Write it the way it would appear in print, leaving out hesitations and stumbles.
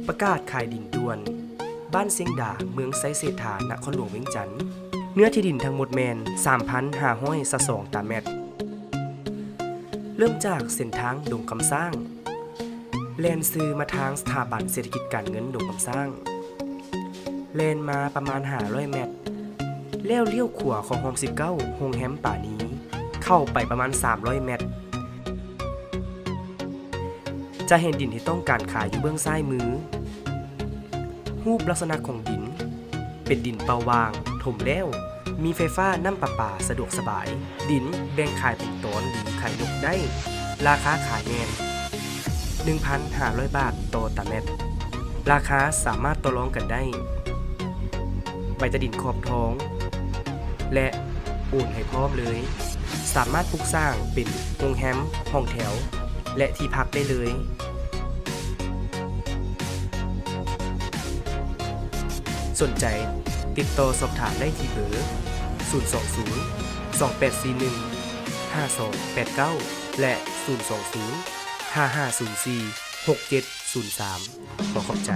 ประกาศขายดินด่วนบ้านเสียงดาเมืองไซเศรษฐานครหลวงเวียงจันทน์เนื้อที่ดินทั้งหมดแมน 3,522 ตารางเมตรเริ่มจากเส้นทางดงคำสร้างแลนซื้อมาทางสถาบันเศรษฐกิจการเงินดงคำสร้างแลนมาประมาณ500 เมตรแล้วเลี้ยวขวาของโฮม19โฮงแฮมป่านี้เข้าไปประมาณ300 เมตรจะเห็นดินที่ต้องการขายอยู่เบื้องซ้ายมือรูปลักษณะของดินเป็นดินเปล่าวางถมแล้วมีไฟฟ้าน้ำประปาสะดวกสบายดินแบ่งขายเป็นตอนหรือขายยกได้ราคาขายแมน 1,500 บาทต่อตารางเมตรราคาสามารถต่อรองกันได้ใบตะดินขอบท้องและโอนให้พร้อมเลยสามารถปลูกสร้างเป็นโรงแรมห้องแถวและที่พักได้เลยสนใจติดต่อสอบถามได้ที่เบอร์ 020-2841-5289 และ 020-5504-6703 ขอขอบใจ